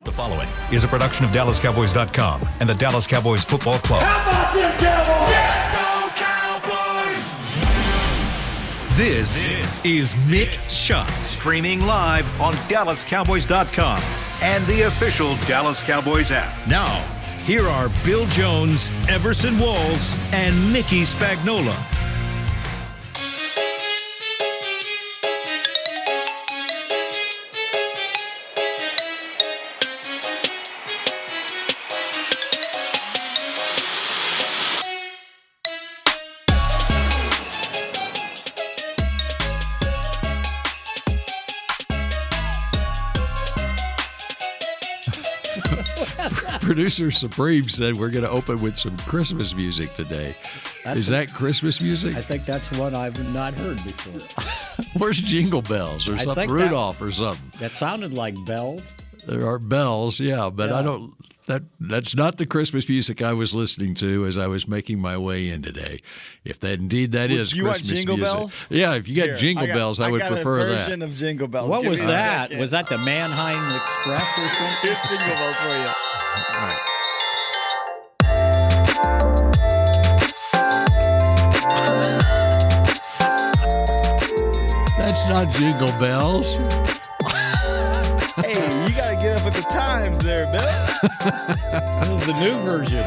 The following is a production of DallasCowboys.com and the Dallas Cowboys Football Club. How about them Cowboys? Yeah, go Cowboys! This is Mick Shots. Streaming live on DallasCowboys.com and the official Dallas Cowboys app. Now, here are Bill Jones, Everson Walls, and Mickey Spagnola. Producer Supreme said we're going to open with some Christmas music today. Is that Christmas music? I think that's one I've not heard before. Where's Jingle Bells or something? Rudolph or something? That sounded like bells. There are bells, yeah, but yeah. I don't. That's not the Christmas music I was listening to as I was making my way in today. If that indeed that is you Christmas want Jingle music. Bells? Yeah, if you got Jingle Bells, I would prefer that. I got a version of Jingle Bells. What Give was me a that? second. Was that the Mannheim Express or something? Here's Jingle Bells for you. All right. That's not Jingle Bells. Hey, you got to get up with the times there, Bill. This is the new version.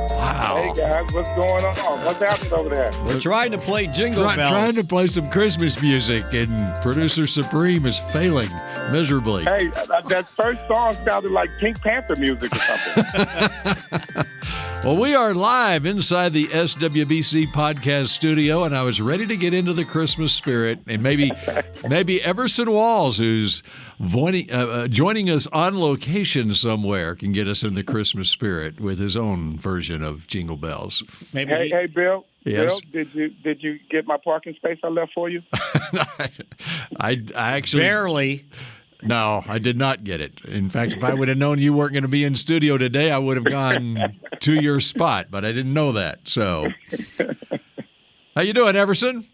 Wow. Hey guys, what's going on? What's happening over there? We're trying to play Jingle Bells. Trying to play some Christmas music, and Producer Supreme is failing miserably. Hey, that first song sounded like Pink Panther music or something. Well, we are live inside the SWBC podcast studio, and I was ready to get into the Christmas spirit, and maybe Everson Walls, who's joining us on location somewhere, can get us in the Christmas spirit with his own version of Jingle Bells. Maybe. Hey, Bill. Yes? Bill, did you get my parking space I left for you? I actually Barely. No, I did not get it. In fact, if I would have known you weren't going to be in studio today, I would have gone to your spot, but I didn't know that. So, how you doing, Everson?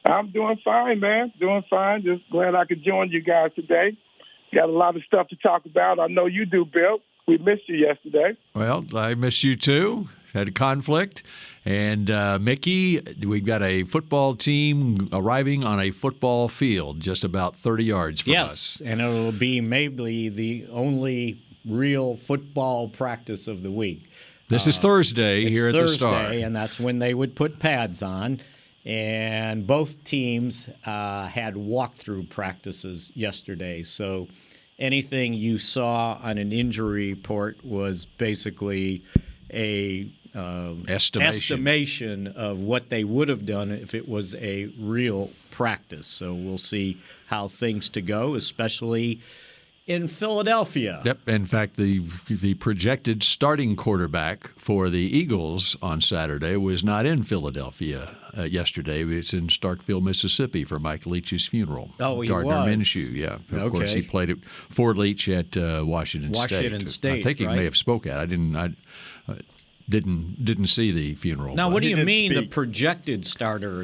I'm doing fine, man. Doing fine. Just glad I could join you guys today. Got a lot of stuff to talk about. I know you do, Bill. We missed you yesterday. Well, I missed you too. Had a conflict. And Mickey, we've got a football team arriving on a football field just about 30 yards from us. Yes, and it'll be maybe the only real football practice of the week. This is Thursday here at the Star. And that's when they would put pads on. And both teams had walkthrough practices yesterday. So anything you saw on an injury report was basically a estimation of what they would have done if it was a real practice. So we'll see how things to go, especially in Philadelphia. Yep. In fact, the projected starting quarterback for the Eagles on Saturday was not in Philadelphia yesterday. It's in Starkville, Mississippi for Mike Leach's funeral. Oh, he Gardner was. Minshew, yeah. Of course, he played it for Leach at Washington State. State, I think he right? may have spoke at. I didn't see the funeral. Now, but what do you mean speak. the projected starter?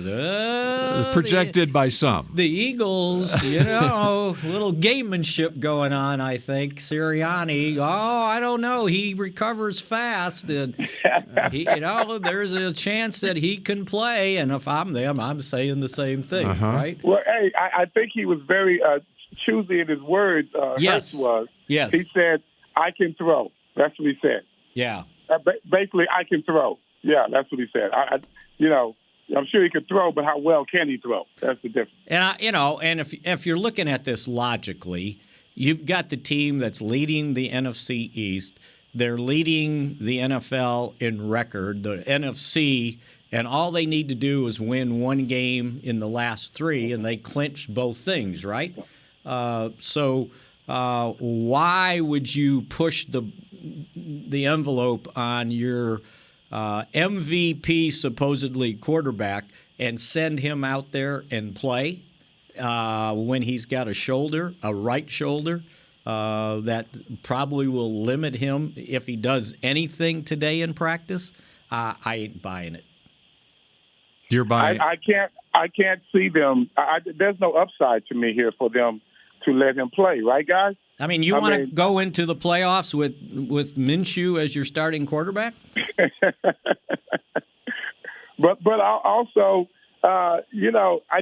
projected by some. The Eagles, little gamemanship going on, I think. Sirianni, I don't know. He recovers fast. And, there's a chance that he can play. And if I'm them, I'm saying the same thing, right? Well, hey, I think he was very choosy in his words. Yes. Hurts was. Yes. He said, I can throw. That's what he said. Yeah. Basically, I can throw. Yeah, that's what he said. I'm sure he could throw, but how well can he throw? That's the difference. And if you're looking at this logically, you've got the team that's leading the NFC East. They're leading the NFL in record, the NFC, and all they need to do is win one game in the last three, and they clinch both things, right? So why would you push the envelope on your MVP supposedly quarterback and send him out there and play when he's got a right shoulder that probably will limit him if he does anything today in practice? I ain't buying it. You're buying. I can't see them. There's no upside to me here for them to let him play, right, guys? I mean, you want to go into the playoffs with Minshew as your starting quarterback? But I also, I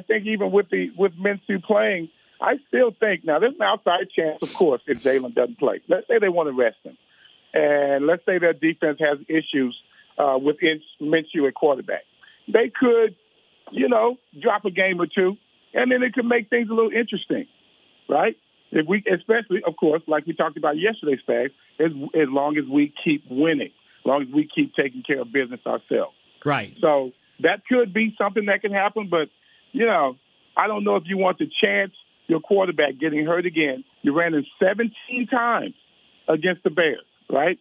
think even with Minshew playing, I still think now there's an outside chance, of course, if Jalen doesn't play. Let's say they want to rest him, and let's say their defense has issues with Minshew at quarterback. They could, drop a game or two, and then it could make things a little interesting, right? Especially, of course, like we talked about yesterday, Spag, as long as we keep winning, as long as we keep taking care of business ourselves. Right. So that could be something that can happen, but, I don't know if you want to chance your quarterback getting hurt again. You ran him 17 times against the Bears, right?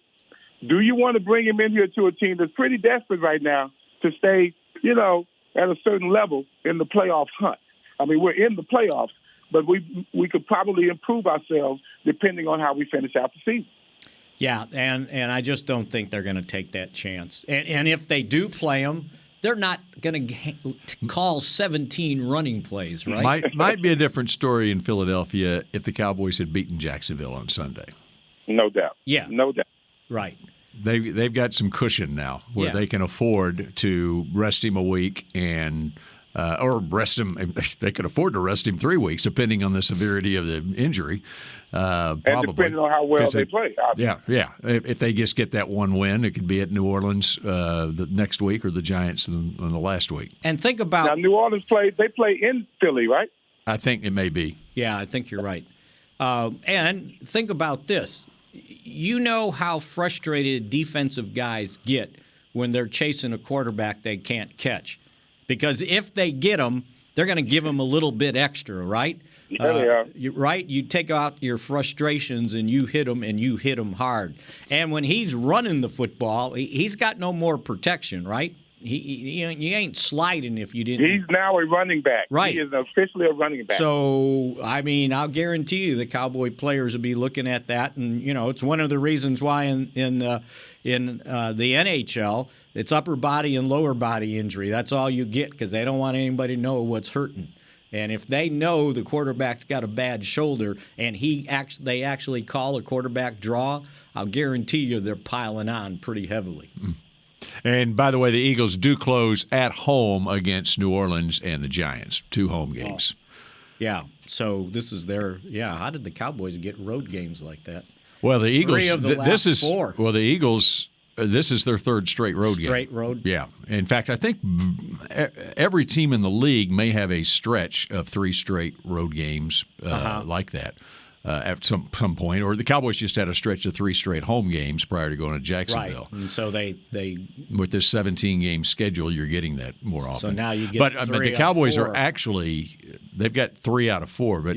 Do you want to bring him in here to a team that's pretty desperate right now to stay, at a certain level in the playoff hunt? I mean, we're in the playoffs, but we could probably improve ourselves depending on how we finish out the season. Yeah, and I just don't think they're going to take that chance. And if they do play him, they're not going to call 17 running plays, right? Might be a different story in Philadelphia if the Cowboys had beaten Jacksonville on Sunday. No doubt. Yeah. No doubt. Right. They've got some cushion now where they can afford to rest him a week and or rest him. They could afford to rest him 3 weeks, depending on the severity of the injury. And probably depending on how well they play. Obviously. Yeah. If they just get that one win, it could be at New Orleans the next week or the Giants in the last week. And think about now, New Orleans play in Philly, right? I think it may be. Yeah, I think you're right. And think about this. You know how frustrated defensive guys get when they're chasing a quarterback they can't catch. Because if they get him, they're going to give him a little bit extra, right? Yeah, they are. Right? You take out your frustrations and you hit him hard. And when he's running the football, he's got no more protection, right? You ain't sliding if you didn't. He's now a running back. Right. He is officially a running back. So, I mean, I'll guarantee you the Cowboy players will be looking at that. And, it's one of the reasons why in the NHL, it's upper body and lower body injury. That's all you get because they don't want anybody to know what's hurting. And if they know the quarterback's got a bad shoulder and they actually call a quarterback draw, I'll guarantee you they're piling on pretty heavily. And by the way, the Eagles do close at home against New Orleans and the Giants. 2 home games. Yeah. So this is how did the Cowboys get road games like that? Well, the Eagles. 3 of the last 4. Well, the Eagles. This is their 3rd straight road game. Straight road. Yeah. In fact, I think every team in the league may have a stretch of 3 straight road games like that at some point. Or the Cowboys just had a stretch of 3 straight home games prior to going to Jacksonville. Right. And so they with this 17-game schedule, you're getting that more often. So now you get but the 3 Cowboys out of 4. are actually they've got 3 out of 4. But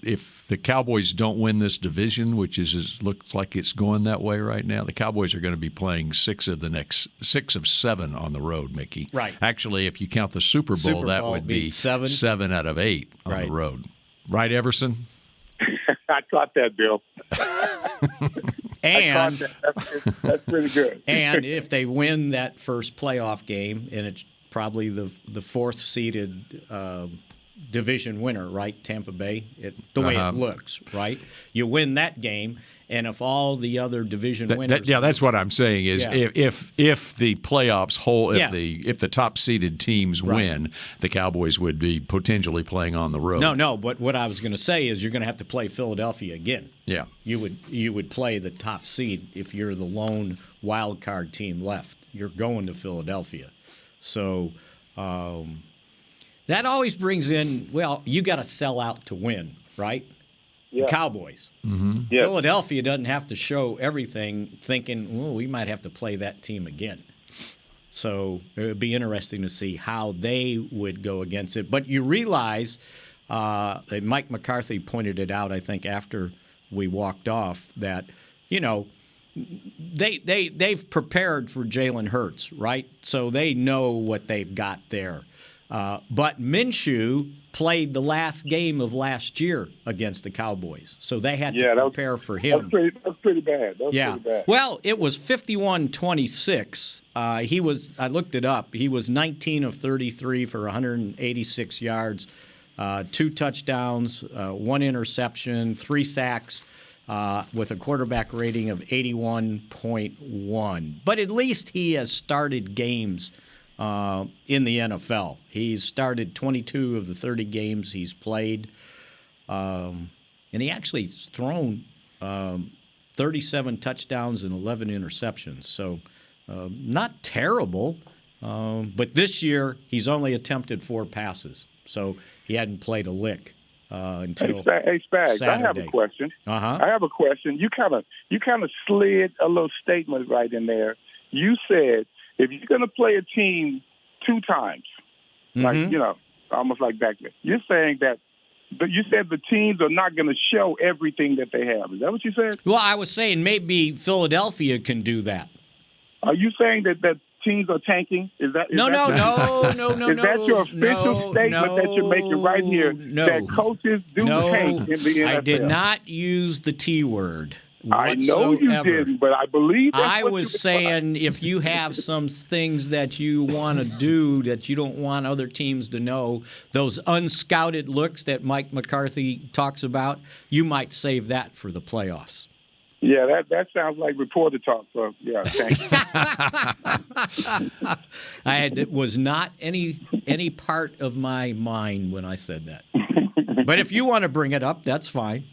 if the Cowboys don't win this division, which looks like it's going that way right now, the Cowboys are going to be playing 6 of the next 6 of 7 on the road, Mickey. Right. Actually, if you count the Super Bowl, that would be 7 out of 8 on the road. Right, Everson? I caught that, Bill. And that's pretty good. And if they win that first playoff game, and it's probably the 4th seeded division winner, right? Tampa Bay, the way it looks, right? You win that game, and if all the other division winners, that's what I'm saying is if the playoffs if the top seeded teams win, the Cowboys would be potentially playing on the road. No. But what I was going to say is you're going to have to play Philadelphia again. Yeah, you would play the top seed if you're the lone wild card team left. You're going to Philadelphia, so. That always brings in, you got to sell out to win, right? Yeah. The Cowboys. Mm-hmm. Yes. Philadelphia doesn't have to show everything thinking, we might have to play that team again. So it would be interesting to see how they would go against it. But you realize, Mike McCarthy pointed it out, I think, after we walked off, that, they've prepared for Jalen Hurts, right? So they know what they've got there. But Minshew played the last game of last year against the Cowboys, so they had to prepare for him. That's pretty bad. Pretty bad. Well, it was 51-26. I looked it up. He was 19 of 33 for 186 yards, 2 touchdowns, 1 interception, 3 sacks. with a quarterback rating of 81.1. But at least he has started games in the NFL. He's started 22 of the 30 games he's played. And he actually has thrown 37 touchdowns and 11 interceptions. So not terrible. But this year, he's only attempted 4 passes. So he hadn't played a lick until Hey, Spags, Saturday. I have a question. Uh-huh. I have a question. You kind of slid a little statement right in there. You said if you're going to play a team 2 times, like, almost like back then, you're saying that you said the teams are not going to show everything that they have. Is that what you said? Well, I was saying maybe Philadelphia can do that. Are you saying that teams are tanking? No. Is that your official statement that you're making right here? No. That coaches do tank in the NFL? I did not use the T word. I know you didn't, but I believe that's I what was you saying if you have some things that you want to do that you don't want other teams to know, those unscouted looks that Mike McCarthy talks about, you might save that for the playoffs. Yeah, that sounds like reporter talk. So, yeah, thank you. It was not any part of my mind when I said that. But if you want to bring it up, that's fine.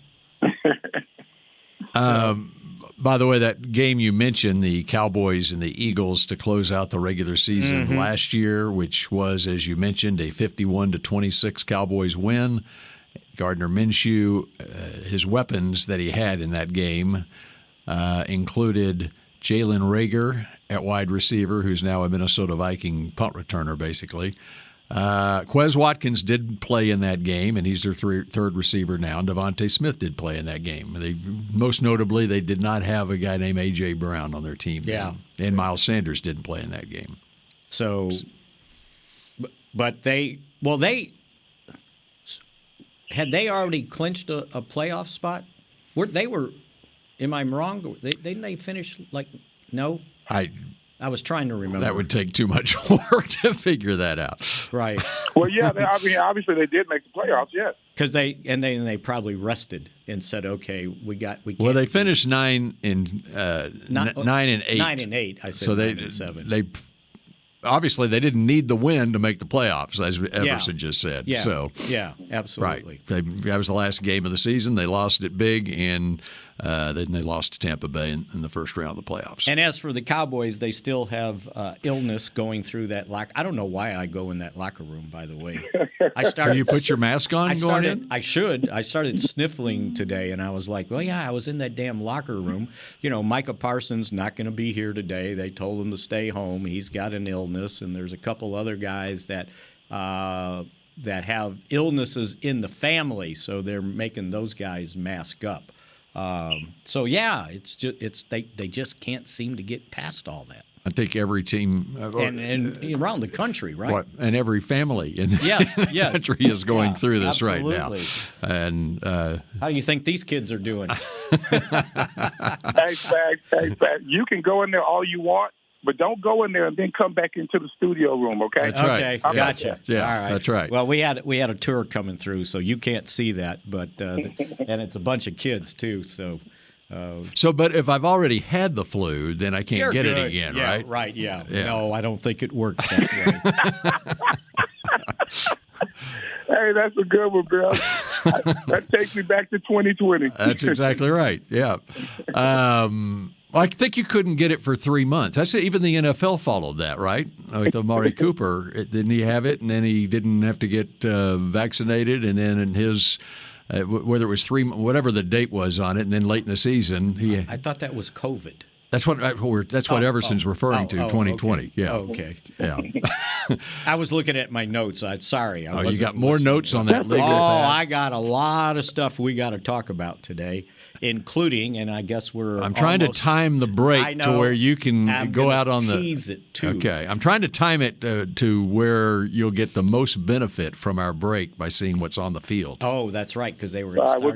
By the way, that game you mentioned, the Cowboys and the Eagles to close out the regular season last year, which was, as you mentioned, a 51-26 Cowboys win. Gardner Minshew, his weapons that he had in that game included Jalen Reagor at wide receiver, who's now a Minnesota Viking punt returner, basically. Quez Watkins did play in that game, and he's their third receiver now. And Devontae Smith did play in that game. Most notably, they did not have a guy named A.J. Brown on their team. Yeah. And Miles Sanders didn't play in that game. So, but had they already clinched a playoff spot? Am I wrong? Didn't they finish no? I was trying to remember. That would take too much work to figure that out. Right. Well, yeah, obviously they did make the playoffs, yes. Because they probably rested and said, okay, we can't. Well, they finished 9 and 8. 9 and 8. I said so 9 and 7. They obviously they didn't need the win to make the playoffs, as Everson just said. Yeah. So yeah, absolutely. Right. That was the last game of the season. They lost it big, and then they lost to Tampa Bay in the first round of the playoffs. And as for the Cowboys, they still have illness going through that locker. I don't know why I go in that locker room, by the way. Can you put your mask on going in? I should. I started sniffling today, and I was like, well, yeah, I was in that damn locker room. Micah Parsons not going to be here today. They told him to stay home. He's got an illness, and there's a couple other guys that have illnesses in the family, so they're making those guys mask up. So yeah, they just can't seem to get past all that. I think every team and around the country, right? And every family in the country is going through this absolutely. right now. And how do you think these kids are doing? Hey, Spags, you can go in there all you want, but don't go in there and then come back into the studio room, okay? That's right. Okay, gotcha. Yeah, all right. That's right. Well, we had a tour coming through, so you can't see that, but and it's a bunch of kids too, so. But if I've already had the flu, then I can't get it again, yeah, right? Right, yeah. No, I don't think it works that way. Hey, that's a good one, Bill. That takes me back to 2020. That's exactly right, yeah. I think you couldn't get it for 3 months. That's even the NFL followed that, right? With Amari Cooper, didn't he have it, and then he didn't have to get vaccinated, and then in his whether it was 3, whatever the date was on it, and then late in the season, I thought that was COVID. That's what Everson's referring to. 2020. Okay. Yeah. Okay. Yeah. I was looking at my notes. I'm sorry. You got more notes on that legal pad? I got a lot of stuff we got to talk about today, including, and I guess I'm trying to time the break to where you can go out on the. Tease it too. Okay, I'm trying to time it to where you'll get the most benefit from our break by seeing what's on the field. Oh, that's right, because they were. Are we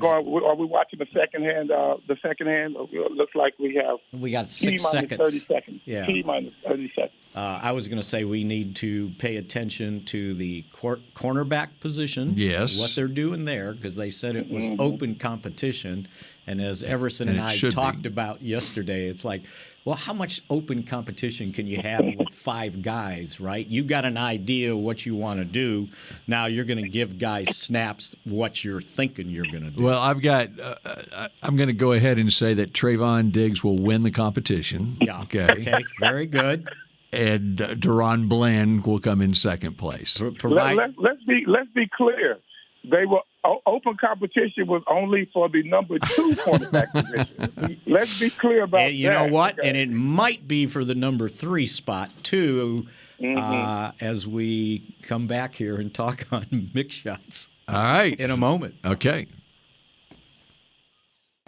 watching the second hand? The second hand looks like we have. We got 6 seconds. 30 seconds. Yeah. T-minus 30 seconds. I was going to say we need to pay attention to the cornerback position. Yes. What they're doing there, because they said it was open competition. And as Everson and I talked about yesterday, it's like, well, how much open competition can you have with 5 guys, right? You got an idea what you want to do. Now you're going to give guys snaps what you're thinking you're going to do. Well, I'm going to go ahead and say that Trevon Diggs will win the competition. Yeah. Okay. Very good. And DaRon Bland will come in second place. Let's be clear. They were open competition was only for the number 2 cornerback position. Let's be clear about that. You know what? Okay. And it might be for the number 3 spot too, as we come back here and talk on Mick shots. All right, in a moment. Okay.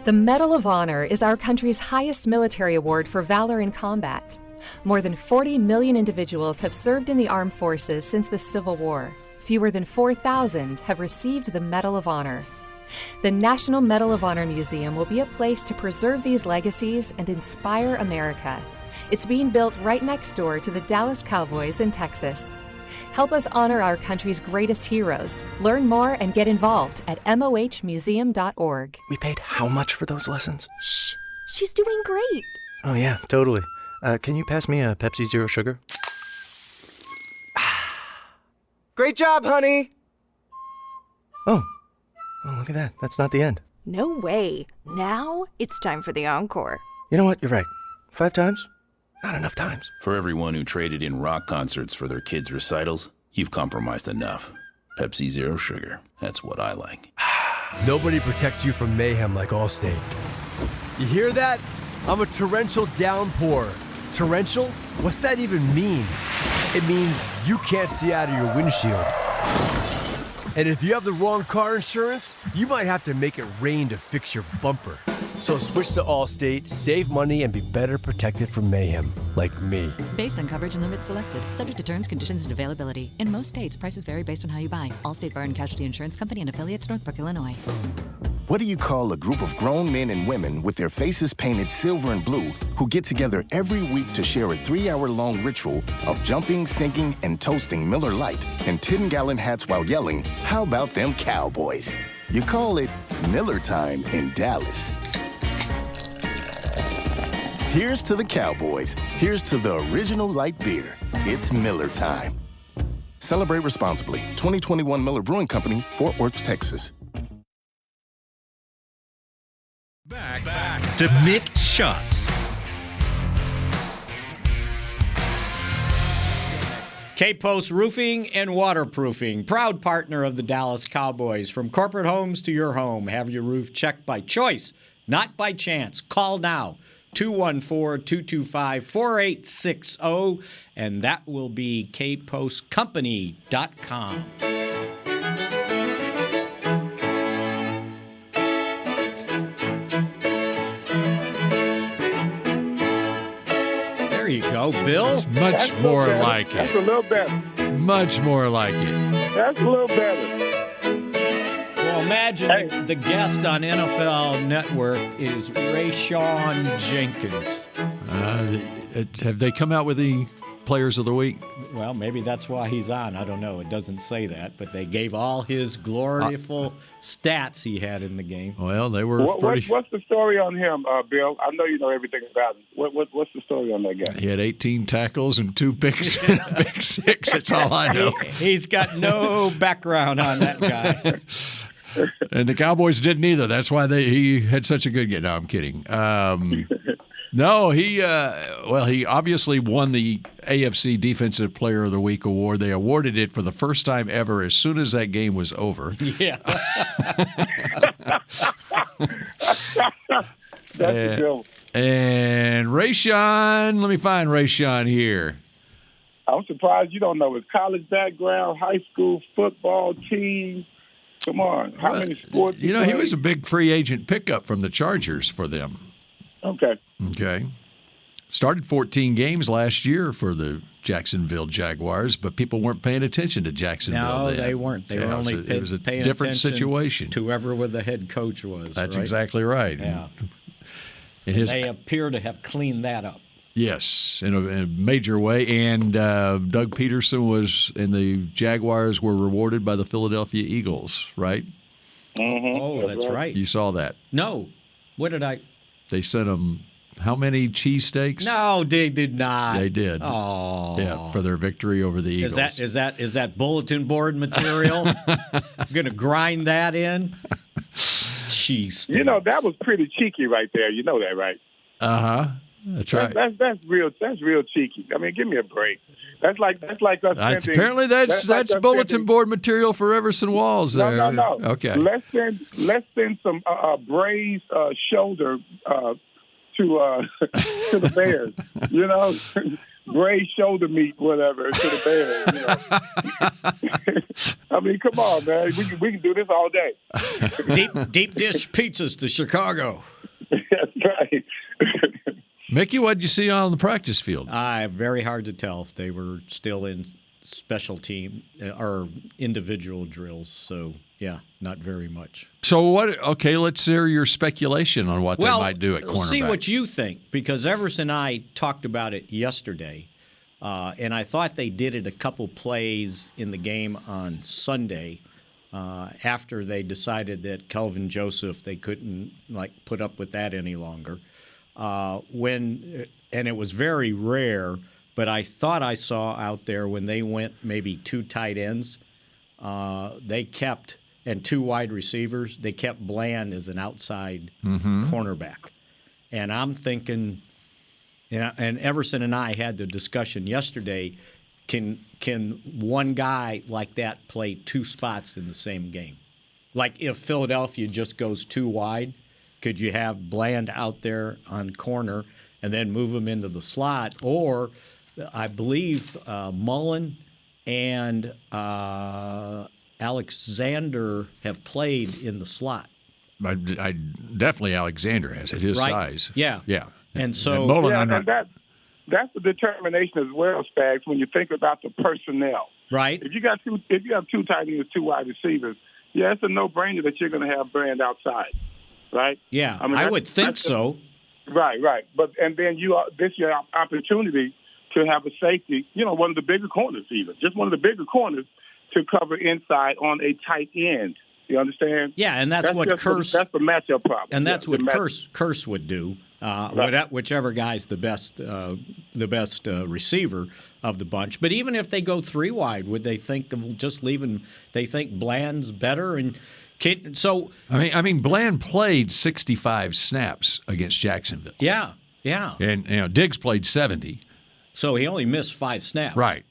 The Medal of Honor is our country's highest military award for valor in combat. More than 40 million individuals have served in the armed forces since the Civil War. Fewer than 4,000 have received the Medal of Honor. The National Medal of Honor Museum will be a place to preserve these legacies and inspire America. It's being built right next door to the Dallas Cowboys in Texas. Help us honor our country's greatest heroes. Learn more and get involved at mohmuseum.org. We paid how much for those lessons? Shh, she's doing great. Oh yeah, totally. Can you pass me a Pepsi Zero Sugar? Great job, honey! Oh, look at that. That's not the end. No way. Now it's time for the encore. You know what? You're right. 5 times? Not enough times. For everyone who traded in rock concerts for their kids' recitals, you've compromised enough. Pepsi Zero Sugar. That's what I like. Nobody protects you from mayhem like Allstate. You hear that? I'm a torrential downpour. Torrential? What's that even mean? It means you can't see out of your windshield. And if you have the wrong car insurance, you might have to make it rain to fix your bumper. So switch to Allstate, save money, and be better protected from mayhem, like me. Based on coverage and limits selected. Subject to terms, conditions, and availability. In most states, prices vary based on how you buy. Allstate Bar and Casualty Insurance Company and affiliates, Northbrook, Illinois. What do you call a group of grown men and women with their faces painted silver and blue who get together every week to share a 3-hour-long ritual of jumping, singing, and toasting Miller Lite in 10-gallon hats while yelling, "How about them Cowboys?" You call it Miller Time in Dallas. Here's to the Cowboys. Here's to the original light beer. It's Miller Time. Celebrate responsibly. 2021 Miller Brewing Company, Fort Worth, Texas. Back to Mick Shots. K-Post Roofing and Waterproofing, proud partner of the Dallas Cowboys. From corporate homes to your home, have your roof checked by choice, not by chance. Call now, 214-225-4860, and that will be kpostcompany.com. There you go, Bill. It's much more like it. That's a little better. Much more like it. That's a little better. Well, imagine the guest on NFL Network is Rayshawn Jenkins. Have they come out with the Players of the Week? Well, maybe that's why he's on. I don't know. It doesn't say that, but they gave all his glorious stats he had in the game. Well, they were What's the story on him, Bill? I know you know everything about him. What's the story on that guy? He had 18 tackles and 2 picks and a pick 6. That's all I know. He's got no background on that guy. And the Cowboys didn't either. That's why he had such a good game. No, I'm kidding. No, he obviously won the AFC Defensive Player of the Week award. They awarded it for the first time ever as soon as that game was over. Yeah. That's a good one. And Rayshawn, let me find Rayshawn here. I'm surprised you don't know his college background, high school football team. Come on. How many sports? He was a big free agent pickup from the Chargers for them. Okay. Started 14 games last year for the Jacksonville Jaguars, but people weren't paying attention to Jacksonville. No, they weren't. They were only it was a paying different situation. To whoever the head coach was. That's right? exactly right. Yeah. They appear to have cleaned that up. Yes, in a major way. And Doug Peterson and the Jaguars were rewarded by the Philadelphia Eagles, right? Mm-hmm. Oh, that's right. You saw that? No. What did I? They sent him how many cheesesteaks? No, they did not. They did. Oh, yeah, for their victory over the Eagles. Is that bulletin board material? Going to grind that in? Cheesesteaks. You know, that was pretty cheeky right there. You know that, right? That's right. That's real cheeky. I mean, give me a break. That's like us sending, apparently that's bulletin board material for Everson Walls there. No. Okay. Let's send some braised shoulder to the Bears. You know, braised shoulder meat, whatever, to the Bears. I mean, come on, man. We can do this all day. Deep dish pizzas to Chicago. That's right. Mickey, what did you see on the practice field? Very hard to tell. They were still in special team or individual drills, so yeah, not very much. So what? Okay, let's hear your speculation on what they might do at cornerback. See what you think, because Everson and I talked about it yesterday, and I thought they did it a couple plays in the game on Sunday after they decided that Kelvin Joseph, they couldn't put up with that any longer. And it was very rare, but I thought I saw out there when they went maybe 2 tight ends, they kept, and 2 wide receivers, they kept Bland as an outside cornerback. And I'm thinking, and Everson and I had the discussion yesterday, can one guy like that play 2 spots in the same game? Like if Philadelphia just goes 2 wide, could you have Bland out there on corner and then move him into the slot? Or I believe Mullen and Alexander have played in the slot. I definitely Alexander has at his size. Yeah. And so and Mullen, that's the determination as well, Spags, when you think about the personnel. Right. If you have 2 tight ends, 2 wide receivers, yeah, it's a no-brainer that you're going to have Bland outside. Right? Yeah, I would think so. Right. But and then this is your opportunity to have a safety, one of the bigger corners even, just one of the bigger corners to cover inside on a tight end. You understand? Yeah, and that's what Curse. That's the matchup problem. And that's what Curse would do. Whichever guy's the best receiver of the bunch. But even if they go 3 wide, would they think of just leaving? They think Bland's better and. So I mean, Bland played 65 snaps against Jacksonville. Yeah. And Diggs played 70. So he only missed 5 snaps. Right.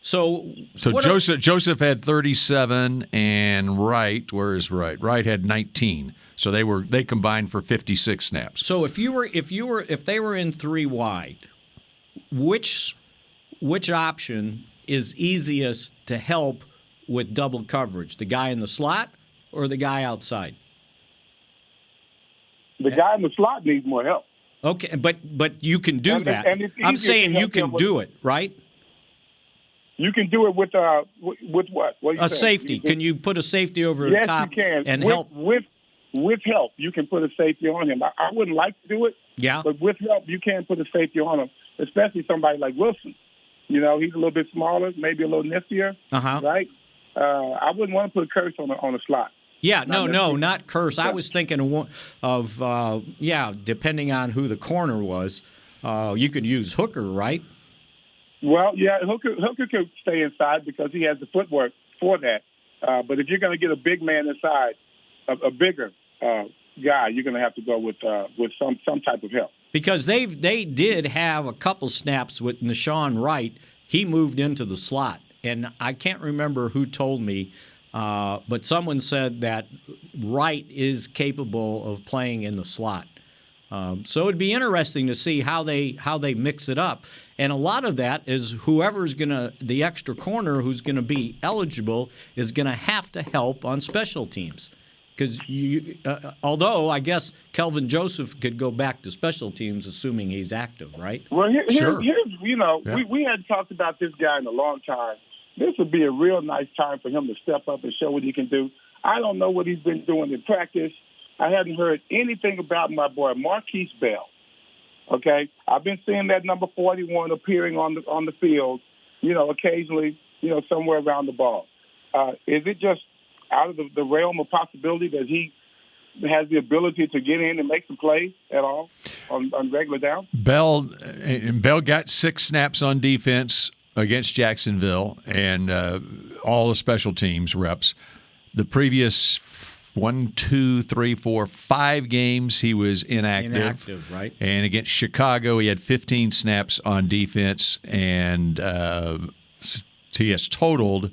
So Joseph had 37, and where's Wright? Wright had 19. So they combined for 56 snaps. So if they were in 3 wide, which option is easiest to help with double coverage? The guy in the slot or the guy outside? The guy in the slot needs more help. Okay, but you can do that. I'm saying you can do it, right? You can do it with what? A safety. Can you put a safety over the top? Yes, you can. And help? With help, you can put a safety on him. I wouldn't like to do it. Yeah. But with help, you can put a safety on him, especially somebody like Wilson. He's a little bit smaller, maybe a little niftier, right? I wouldn't want to put Curse on a slot. Yeah, not Curse. I was thinking of depending on who the corner was, you could use Hooker, right? Well, yeah, Hooker could stay inside because he has the footwork for that. But if you're going to get a big man inside, a bigger guy, you're going to have to go with some type of help. Because they did have a couple snaps with Nashawn Wright. He moved into the slot, and I can't remember who told me. But someone said that Wright is capable of playing in the slot. So it'd be interesting to see how they mix it up. And a lot of that is whoever's the extra corner who's going to be eligible is going to have to help on special teams. Because although I guess Kelvin Joseph could go back to special teams, assuming he's active, right? Well, Sure. We hadn't talked about this guy in a long time. This would be a real nice time for him to step up and show what he can do. I don't know what he's been doing in practice. I hadn't heard anything about my boy Marquise Bell. Okay, I've been seeing that number 41 appearing on the field, occasionally, somewhere around the ball. Is it just out of the realm of possibility that he has the ability to get in and make some plays at all on regular down? Bell got 6 snaps on defense against Jacksonville and all the special teams reps. The previous 5 games he was inactive. Inactive, right? And against Chicago, he had 15 snaps on defense, and he has totaled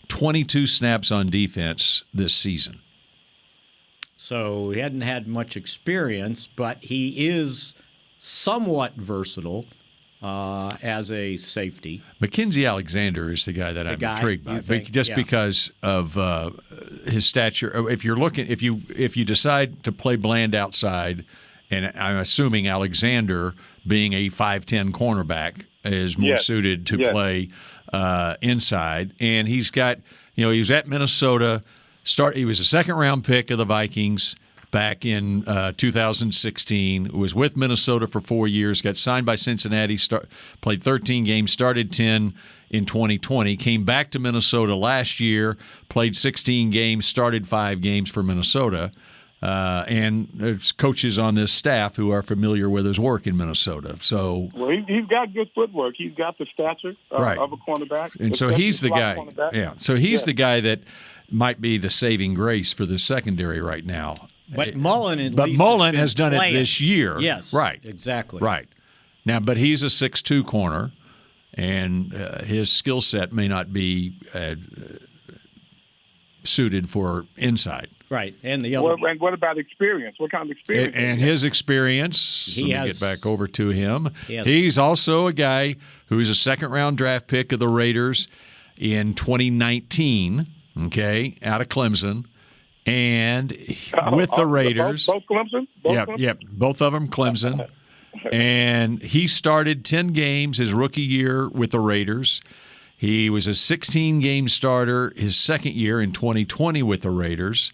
22 snaps on defense this season. So he hadn't had much experience, but he is somewhat versatile as a safety. Mackenzie Alexander is the guy that I'm intrigued by, because of his stature. If you decide to play Bland outside, and I'm assuming Alexander, being a 5'10" cornerback, is more suited to play inside, and he's got, he was at Minnesota. He was a second-round pick of the Vikings back in 2016. Was with Minnesota for 4 years. Got signed by Cincinnati. Played 13 games. Started 10 in 2020. Came back to Minnesota last year. Played 16 games. Started 5 games for Minnesota. And there's coaches on this staff who are familiar with his work in Minnesota. So, well, he's got good footwork. He's got the stature of a cornerback. And so he's the guy. Yeah. So he's the guy that might be the saving grace for the secondary right now. But Mullen has done it this year. Yes. Right. Exactly. Right. Now, but he's a 6'2" corner, and his skill set may not be suited for inside. Right. And the other. And what about experience? What kind of experience? And his experience, let me get back over to him. He's also a guy who's a second-round draft pick of the Raiders in 2019, out of Clemson. And with the Raiders. Both Clemson? Both of them Clemson. And he started 10 games his rookie year with the Raiders. He was a 16-game starter his second year in 2020 with the Raiders.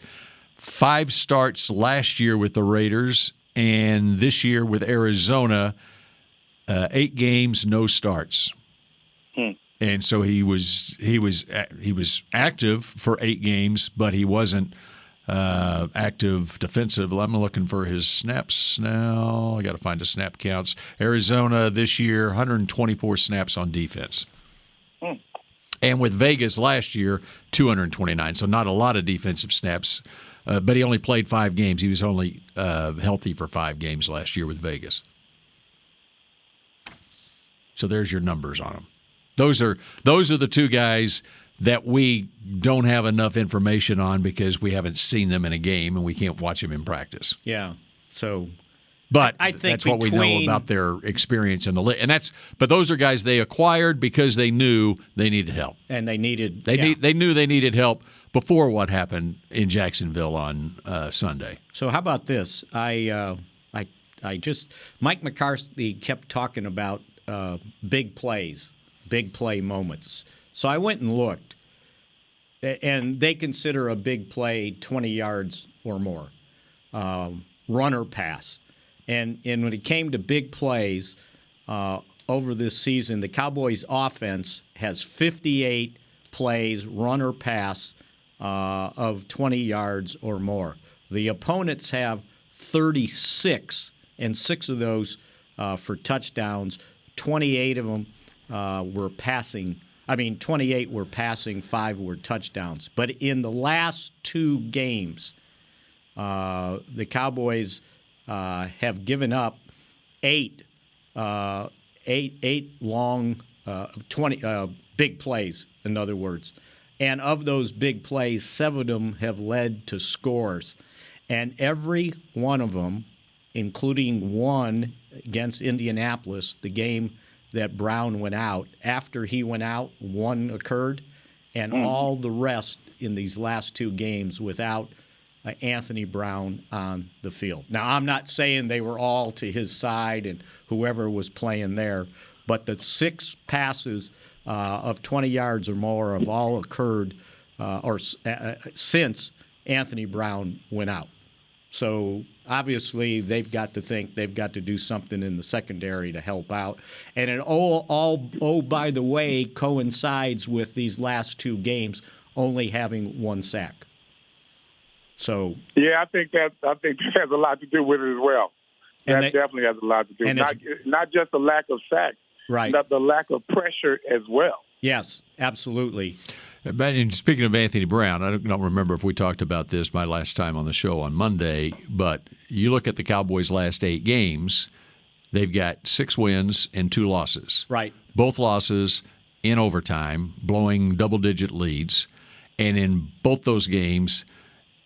5 starts last year with the Raiders, and this year with Arizona, 8 games, no starts. And so he was active for 8 games, but he wasn't active defensive. I'm looking for his snaps now. I got to find the snap counts. Arizona this year, 124 snaps on defense. And with Vegas last year, 229. So not a lot of defensive snaps, but he only played 5 games. He was only healthy for 5 games last year with Vegas. So there's your numbers on him. Those are the 2 guys that we don't have enough information on because we haven't seen them in a game and we can't watch them in practice. Yeah. So, but I think that's what we know about their experience in the league. And but those are guys they acquired because they knew they needed help. And they needed they knew they needed help before what happened in Jacksonville on Sunday. So how about this? I just Mike McCarthy kept talking about big plays, big play moments. So I went and looked, and they consider a big play 20 yards or more, run or pass. And when it came to big plays over this season, the Cowboys' offense has 58 plays, run or pass, of 20 yards or more. The opponents have 36, and 6 of those for touchdowns. 28 of them were passing. 28 were passing, 5 were touchdowns. But in the last 2 games, the Cowboys have given up 8 long 20 big plays, in other words. And of those big plays, 7 of them have led to scores. And every one of them, including one against Indianapolis, the game that Brown went out. After he went out, 1 occurred, and all the rest in these last 2 games without Anthony Brown on the field. Now, I'm not saying they were all to his side and whoever was playing there, but the 6 passes of 20 yards or more have all occurred since Anthony Brown went out. So obviously they've got to think they've got to do something in the secondary to help out. And it all by the way, coincides with these last 2 games only having 1 sack. So yeah, I think that has a lot to do with it as well. That definitely has a lot to do. Not just the lack of sacks, right? But the lack of pressure as well. Yes, absolutely. And speaking of Anthony Brown, I don't remember if we talked about this my last time on the show on Monday, but you look at the Cowboys' last 8 games, they've got 6 wins and 2 losses. Right. Both losses in overtime, blowing double-digit leads. And in both those games,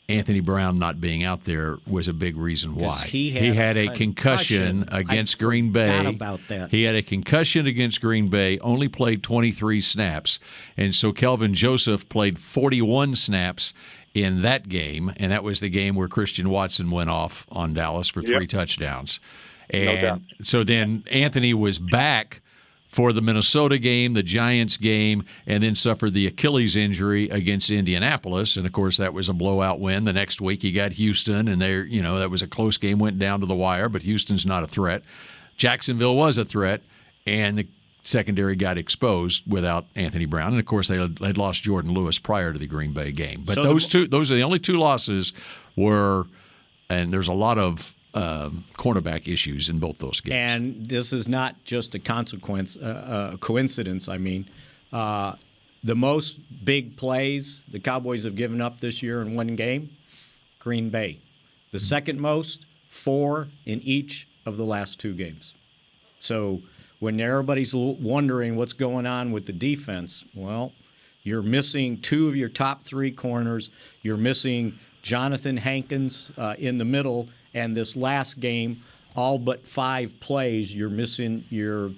Anthony Brown not being out there was a big reason why. He had a concussion against Green Bay. I forgot about that. He had a concussion against Green Bay, only played 23 snaps. And so Kelvin Joseph played 41 snaps in that game, and that was the game where Christian Watson went off on Dallas for 3 touchdowns. And so then Anthony was back for the Minnesota game, the Giants game, and then suffered the Achilles injury against Indianapolis. And, of course, that was a blowout win. The next week he got Houston, and that was a close game, went down to the wire, but Houston's not a threat. Jacksonville was a threat, and the secondary got exposed without Anthony Brown. And, of course, they had lost Jordan Lewis prior to the Green Bay game. But those are the only 2 losses were, and there's a lot of cornerback issues in both those games. And this is not just a coincidence. I mean, the most big plays the Cowboys have given up this year in one game, Green Bay. The second most, 4 in each of the last 2 games. So when everybody's wondering what's going on with the defense, well, you're missing 2 of your top 3 corners. You're missing Jonathan Hankins in the middle. And this last game, all but 5 plays, you're missing your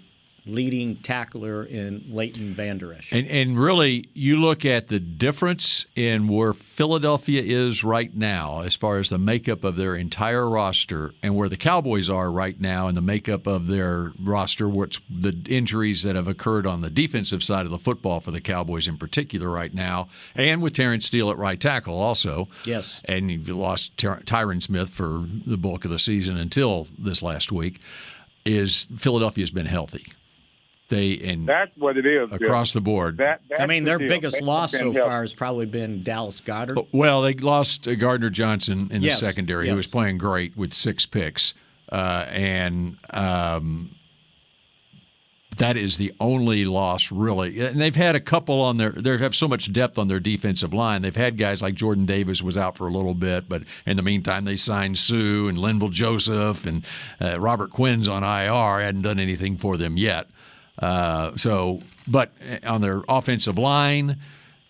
leading tackler in Leighton Vander Esch. And really, you look at the difference in where Philadelphia is right now as far as the makeup of their entire roster and where the Cowboys are right now in the makeup of their roster, what's the injuries that have occurred on the defensive side of the football for the Cowboys in particular right now, and with Terrence Steele at right tackle also. Yes. And you lost Tyron Smith for the bulk of the season until this last week, is Philadelphia's been healthy. That's what it is. Across the board. Their biggest loss so far has probably been Dallas Goedert. Well, they lost Gardner Johnson in the secondary, who was playing great with 6 picks. And that is the only loss, really. And they've had a couple they have so much depth on their defensive line. They've had guys like Jordan Davis was out for a little bit, but in the meantime, they signed Sue and Linval Joseph and Robert Quinn's on IR. Hadn't done anything for them yet. But on their offensive line,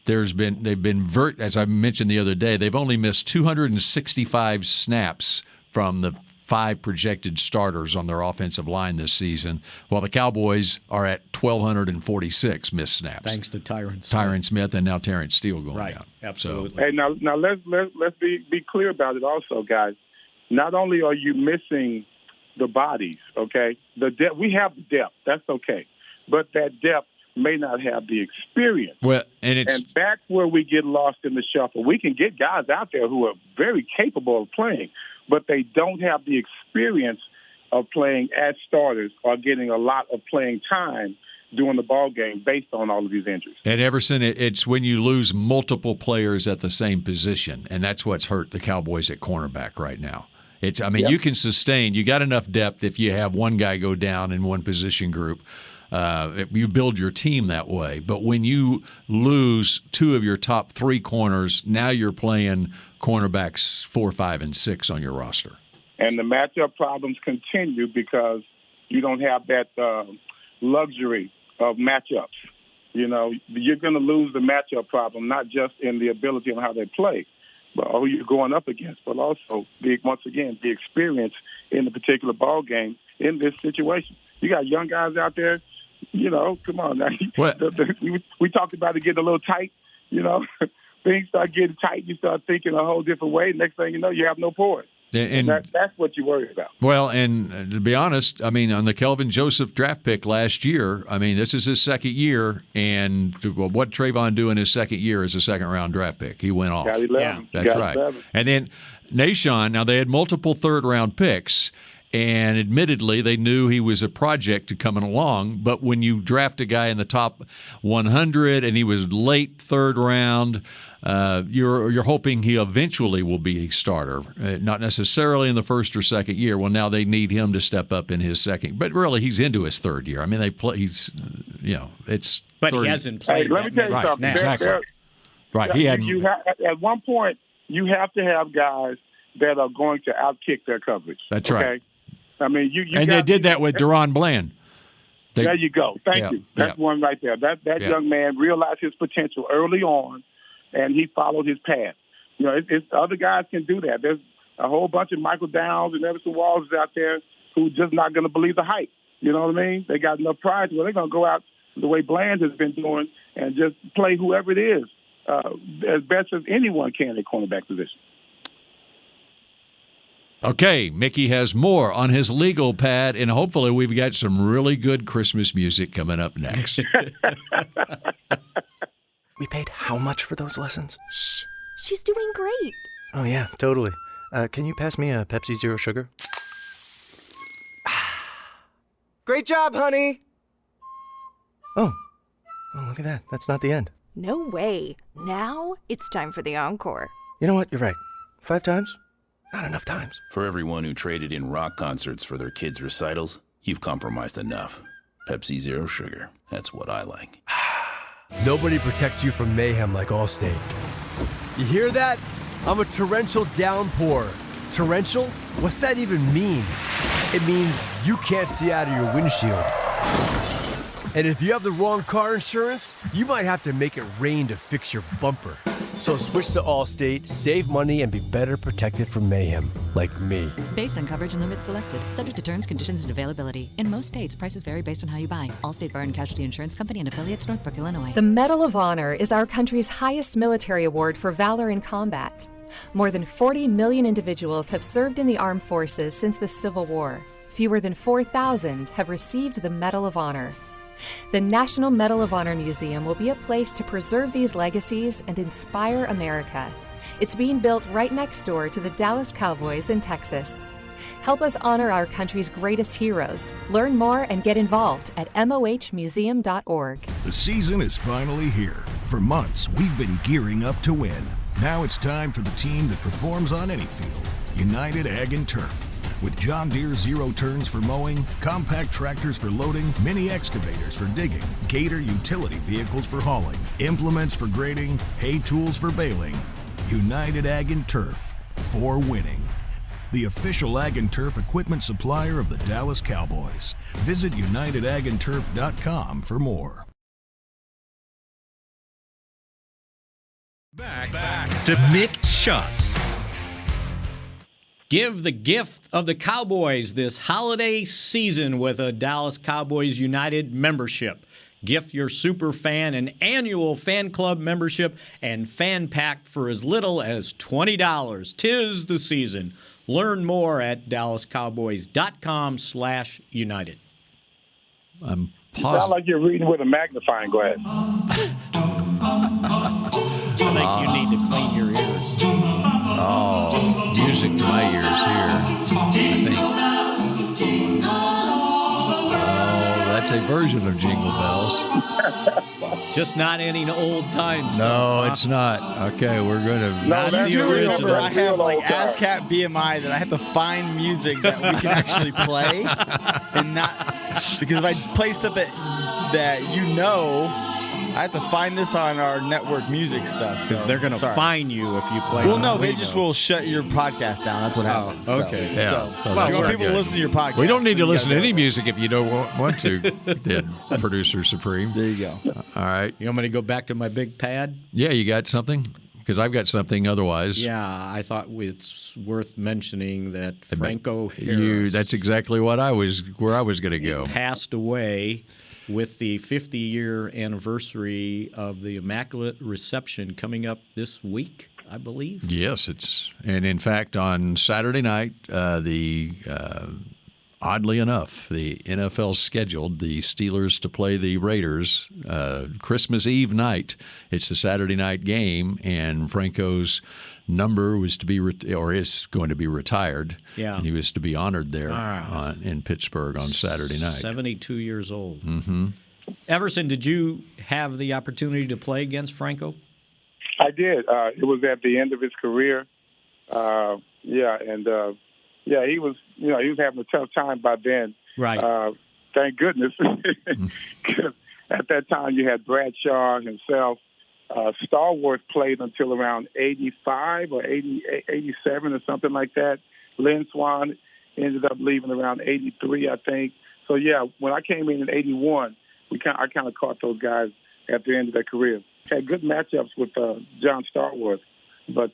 as I mentioned the other day, they've only missed 265 snaps from the 5 projected starters on their offensive line this season, while the Cowboys are at 1,246 missed snaps. Thanks to Tyron Smith and now Terrence Steele going down. Absolutely. Hey, now let's be clear about it also, guys. Not only are you missing the bodies, okay? We have the depth. That's okay. But that depth may not have the experience. Well, and that's where we get lost in the shuffle. We can get guys out there who are very capable of playing, but they don't have the experience of playing as starters or getting a lot of playing time during the ball game based on all of these injuries. And Everson, it's when you lose multiple players at the same position, and that's what's hurt the Cowboys at cornerback right now. You can sustain. You got enough depth if you have one guy go down in one position group. You build your team that way. But when you lose 2 of your top 3 corners, now you're playing cornerbacks 4, 5, and 6 on your roster. And the matchup problems continue because you don't have that luxury of matchups. You know, you're going to lose the matchup problem, not just in the ability of how they play, but who you're going up against, but also, once again, the experience in the particular ball game in this situation. You got young guys out there. You know, come on now. We talked about it getting a little tight. You know, things start getting tight. You start thinking a whole different way. Next thing you know, you have no poise. And that's what you worry about. Well, and to be honest, I mean, on the Kelvin Joseph draft pick last year, I mean, this is his second year, and what Trevon do in his second year is a second-round draft pick. He went off. Got 11. That's right. 11. And then Nahshon, now they had multiple third-round picks, And admittedly, they knew he was a project coming along. But when you draft a guy in the top 100 and he was late third round, you're hoping he eventually will be a starter, not necessarily in the first or second year. Well, now they need him to step up in his second. But really, he's into his third year. I mean, it's. But 30. he hasn't played. Hey, let me tell you something. Exactly. Right. He hadn't. At one point, you have to have guys that are going to outkick their coverage. That's right. I mean, and they did that with DaRon Bland. There you go. Thank you. That's one right there. That young man realized his potential early on, and he followed his path. You know, it's other guys can do that. There's a whole bunch of Michael Downs and Everson Walls out there who just not going to believe the hype. You know what I mean? They got enough pride. Well, they're going to go out the way Bland has been doing and just play whoever it is as best as anyone can at cornerback position. Okay, Mickey has more on his legal pad, and hopefully we've got some really good Christmas music coming up next. We paid how much for those lessons? Shh, she's doing great. Oh, yeah, totally. Can you pass me a Pepsi Zero Sugar? Great job, honey! Oh, look at that. That's not the end. No way. Now it's time for the encore. You know what? You're right. 5 times? Not enough times. For everyone who traded in rock concerts for their kids' recitals, you've compromised enough. Pepsi Zero Sugar. That's what I like. Nobody protects you from mayhem like Allstate. You hear that? I'm a torrential downpour. Torrential? What's that even mean? It means you can't see out of your windshield. And if you have the wrong car insurance, you might have to make it rain to fix your bumper. So switch to Allstate, save money, and be better protected from mayhem, like me. Based on coverage and limits selected, subject to terms, conditions, and availability. In most states, prices vary based on how you buy. Allstate Bar and Casualty Insurance Company and affiliates, Northbrook, Illinois. The Medal of Honor is our country's highest military award for valor in combat. More than 40 million individuals have served in the armed forces since the Civil War. Fewer than 4,000 have received the Medal of Honor. The National Medal of Honor Museum will be a place to preserve these legacies and inspire America. It's being built right next door to the Dallas Cowboys in Texas. Help us honor our country's greatest heroes. Learn more and get involved at mohmuseum.org. The season is finally here. For months, we've been gearing up to win. Now it's time for the team that performs on any field, United Ag and Turf. With John Deere Zero Turns for mowing, compact tractors for loading, mini excavators for digging, Gator utility vehicles for hauling, implements for grading, hay tools for baling. United Ag and Turf, for winning. The official Ag and Turf equipment supplier of the Dallas Cowboys. Visit UnitedAgAndTurf.com for more. Back to Mick Shots. Give the gift of the Cowboys this holiday season with a Dallas Cowboys United membership. Gift your super fan an annual fan club membership and fan pack for as little as $20. 'Tis the season. Learn more at DallasCowboys.com/United. I'm You sound like you're reading with a magnifying glass. I think you need to clean your ears. Oh, music to my ears here. I think. Oh, that's a version of Jingle Bells. Just not any old times. No, it's not. Okay, we're going to. No, you do remember I have like ASCAP BMI that I have to find music that we can actually play and not because if I play stuff that you know. I have to find this on our network music stuff. So they're going to fine you if you play. Well, no, they just will shut your podcast down. That's what happens. Okay. Yeah. So you want people to listen to your podcast. We don't need to listen to any music if you don't want to, then, Producer Supreme. There you go. All right. You want me to go back to my big pad? Yeah, you got something? Because I've got something otherwise. Yeah, I thought it's worth mentioning that Franco Harris. That's exactly where I was going to go. Passed away with the 50-year anniversary of the Immaculate Reception coming up this week, I believe. Yes, and in fact, on Saturday night, the oddly enough, the NFL scheduled the Steelers to play the Raiders Christmas Eve night. It's a Saturday night game, and Franco's number was to be is going to be retired. Yeah. And he was to be honored there in Pittsburgh on Saturday night. 72 years old. Mm-hmm. Everson, did you have the opportunity to play against Franco? I did. It was at the end of his career. He was, he was having a tough time by then. Right. Thank goodness. At that time, you had Bradshaw himself. Stallworth played until around 85 or 87 or something like that. Lynn Swan ended up leaving around 83, I think. So, when I came in 81, I kind of caught those guys at the end of their career. Had good matchups with John Stallworth. But,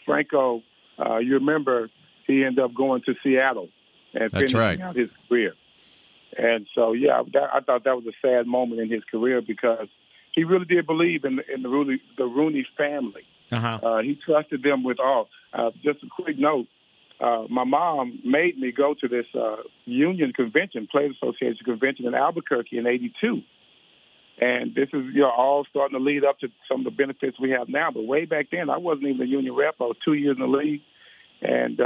Franco, you remember he ended up going to Seattle and finishing out his career. And so, I thought that was a sad moment in his career because he really did believe in the Rooney family. He trusted them with all. Just a quick note, my mom made me go to this union convention, Players Association convention in Albuquerque in 82. And this is all starting to lead up to some of the benefits we have now. But way back then, I wasn't even a union rep. I was 2 years in the league. And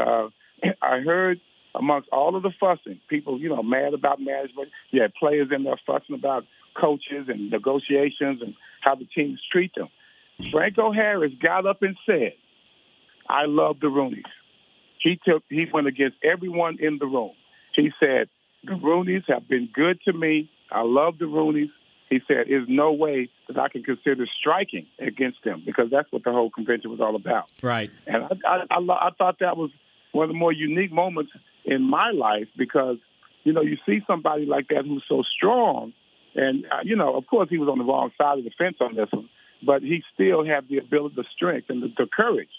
I heard amongst all of the fussing, people, mad about management. You had players in there fussing about coaches and negotiations and how the teams treat them. Franco Harris got up and said, I love the Rooneys. He went against everyone in the room. He said, the Rooneys have been good to me. I love the Rooneys. He said, there's no way that I can consider striking against them because that's what the whole convention was all about. Right. And I thought that was one of the more unique moments in my life because, you see somebody like that who's so strong. And, of course, he was on the wrong side of the fence on this one, but he still had the ability, the strength, and the courage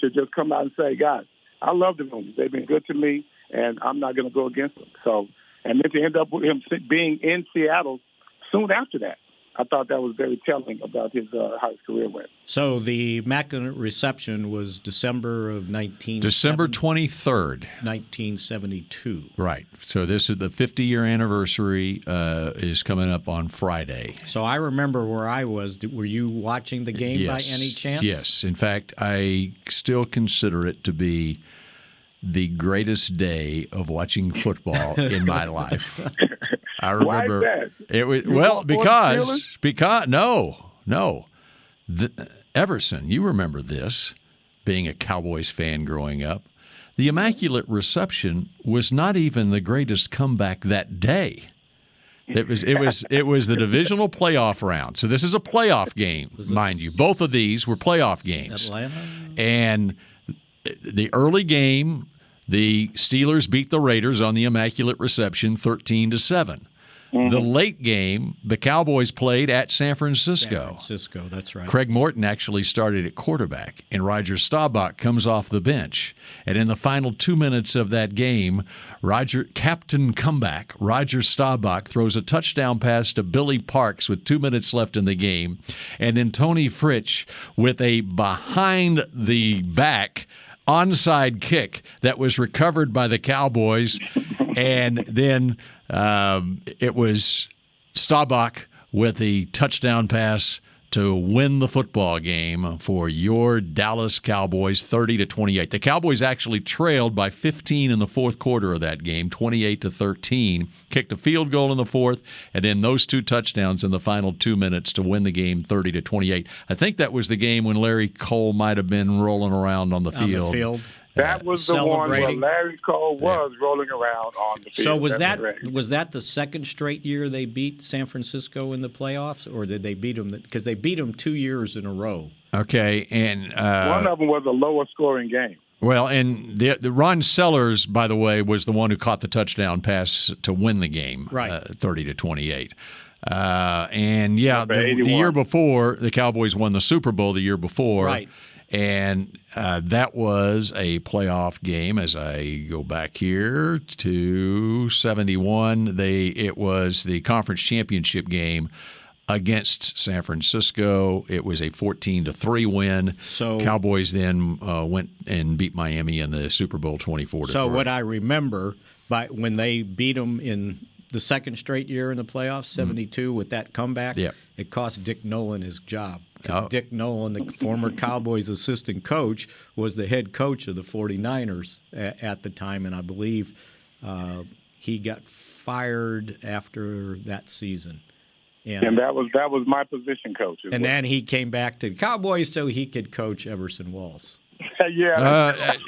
to just come out and say, guys, I love the Rooneys. They've been good to me, and I'm not going to go against them. So, and then to end up with him being in Seattle soon after that, I thought that was very telling about how his career went. So the Immaculate Reception was December 23rd, 1972. Right. So this is the 50-year anniversary is coming up on Friday. So I remember where I was. Were you watching the game by any chance? Yes. In fact, I still consider it to be the greatest day of watching football in my life. I remember. Why is that? It was because Everson, you remember this, being a Cowboys fan growing up. The Immaculate Reception was not even the greatest comeback that day. It was the divisional playoff round. So this is a playoff game, mind you. Both of these were playoff games. Atlanta? And the early game, the Steelers beat the Raiders on the Immaculate Reception 13-7. The late game, the Cowboys played at San Francisco. San Francisco, that's right. Craig Morton actually started at quarterback, and Roger Staubach comes off the bench. And in the final 2 minutes of that game, Captain Comeback, Roger Staubach throws a touchdown pass to Billy Parks with 2 minutes left in the game. And then Tony Fritsch with a behind-the-back onside kick that was recovered by the Cowboys. And then it was Staubach with the touchdown pass to win the football game for your Dallas Cowboys, 30-28. The Cowboys actually trailed by 15 in the fourth quarter of that game, 28-13. Kicked a field goal in the fourth, and then those two touchdowns in the final 2 minutes to win the game, 30-28. I think that was the game when Larry Cole might have been rolling around on the field. That was the one where Larry Cole was rolling around on the field. So was that the second straight year they beat San Francisco in the playoffs, or did they beat them? Because they beat them 2 years in a row. Okay, and one of them was a lower scoring game. Well, and the Ron Sellers, by the way, was the one who caught the touchdown pass to win the game, right, 30-28. And the year before, the Cowboys won the Super Bowl the year before, right. And that was a playoff game. As I go back here to 71, it was the conference championship game against San Francisco. It was a 14-3 win. So Cowboys then went and beat Miami in the Super Bowl 24-3. So what I remember when they beat them in the second straight year in the playoffs, 72, with that comeback, it cost Dick Nolan his job. Dick Nolan, the former Cowboys assistant coach, was the head coach of the 49ers at the time, and I believe he got fired after that season. And that was my position coach. And then he came back to the Cowboys so he could coach Everson Walls.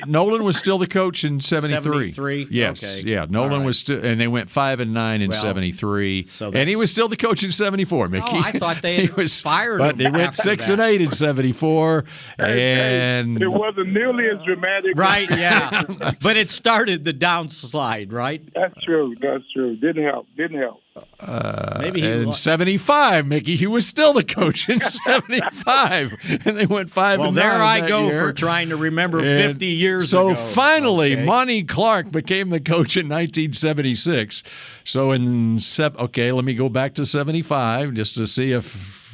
Nolan was still the coach in 73. 73? Yes. Okay. Yeah. Nolan was still, and they went 5-9 in 73. And he was still the coach in 74, Mickey. Oh, I thought they had fired him. But they went 6-8 in 74. And it wasn't nearly as dramatic. Right, yeah. But it started the downslide, right? That's true. Didn't help. Maybe in 75, Mickey, he was still the coach in 75, and they went 5-9. Well, there I go year. for trying to remember 50 years ago. So finally, Monty Clark became the coach in 1976. So let me go back to 75 just to see if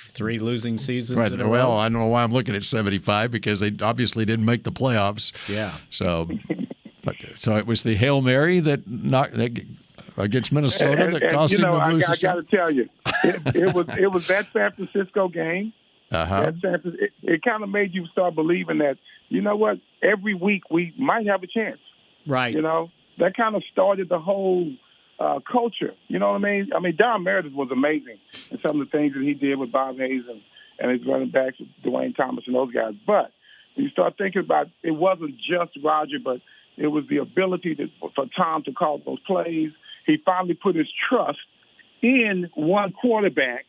3 losing seasons. Right. In a row. Well, I don't know why I'm looking at 75 because they obviously didn't make the playoffs. Yeah. So it was the Hail Mary that against Minnesota that cost him the lose. I got to tell you, it was that San Francisco game. It kind of made you start believing that, you know what, every week we might have a chance. Right. You know, that kind of started the whole culture. You know what I mean? I mean, Don Meredith was amazing in some of the things that he did with Bob Hayes and his running backs, Dwayne Thomas and those guys. But when you start thinking about it, wasn't just Roger, but it was the ability for Tom to call those plays. He finally put his trust in one quarterback.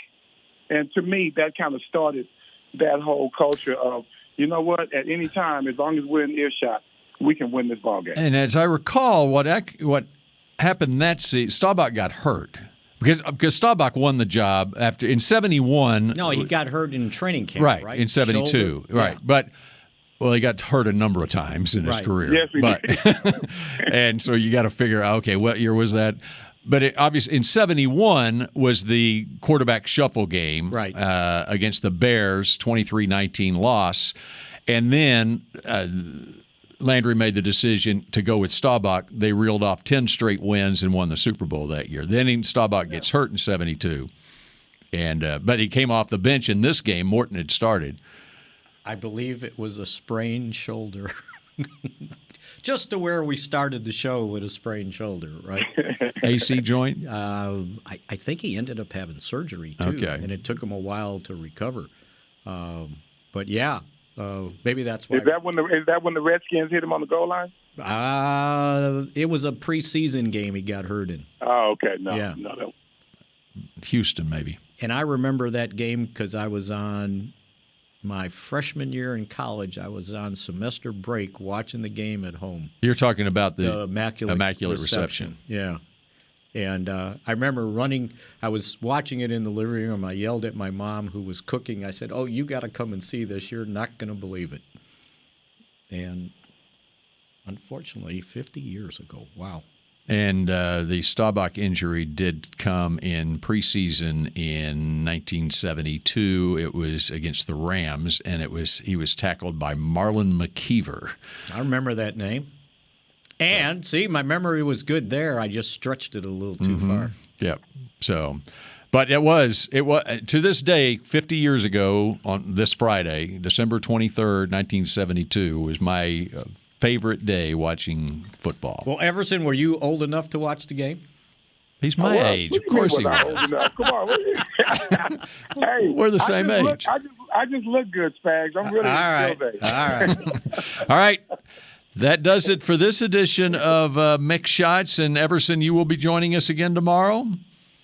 And to me, that kind of started that whole culture of, you know what, at any time, as long as we're in earshot, we can win this ball game. And as I recall, what happened that season, Staubach got hurt. Because Staubach won the job in 71. No, he got hurt in training camp, right? In 72, shoulder? Right. Yeah. But he got hurt a number of times in his career. Yes, he did. And so you got to figure out, okay, what year was that? But obviously, in 71 was the quarterback shuffle game against the Bears, 23-19 loss. And then Landry made the decision to go with Staubach. They reeled off 10 straight wins and won the Super Bowl that year. Then Staubach gets hurt in 72. But he came off the bench in this game. Morton had started. I believe it was a sprained shoulder. Just to where we started the show with a sprained shoulder, right? AC joint? I think he ended up having surgery, too. Okay. And it took him a while to recover. But, yeah, maybe that's why. Is that when the Redskins hit him on the goal line? It was a preseason game he got hurt in. Oh, okay. No. Houston, maybe. And I remember that game because I was on my freshman year in college. I was on semester break watching the game at home. You're talking about the Immaculate Reception. Yeah. And I remember running. I was watching it in the living room. I yelled at my mom, who was cooking. I said, "Oh, you got to come and see this. You're not going to believe it." And unfortunately, 50 years ago. Wow. And the Staubach injury did come in preseason in 1972. It was against the Rams, and he was tackled by Marlon McKeever. I remember that name. And, see, my memory was good there. I just stretched it a little too far. Yep. So, but it was to this day, 50 years ago on this Friday, December 23rd, 1972, was my favorite day watching football. Well, Everson, were you old enough to watch the game? He's my age. Of course he was. Come on. Hey, we're the same age. I just look good, Spags. I'm really All right. That does it for this edition of Mick Shots. And Everson, you will be joining us again tomorrow?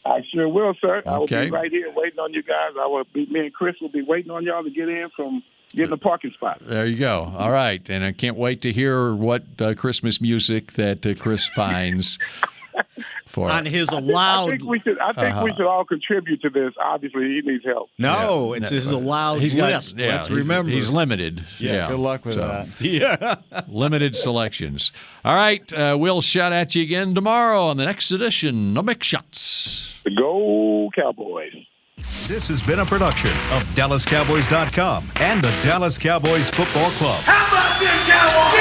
I sure will, sir. I will Okay. be right here waiting on you guys. Me and Chris will be waiting on y'all to get in from getting a parking spot. There you go. All right. And I can't wait to hear what Christmas music that Chris finds for on his allowed. I think we should all contribute to this. Obviously, he needs help. No, it's his allowed list. Let's remember. He's limited. Yeah. Good luck with that. Yeah. Limited selections. All right. We'll shout at you again tomorrow on the next edition of Mick Shots. Go Cowboys. This has been a production of DallasCowboys.com and the Dallas Cowboys Football Club. How about this, Cowboys?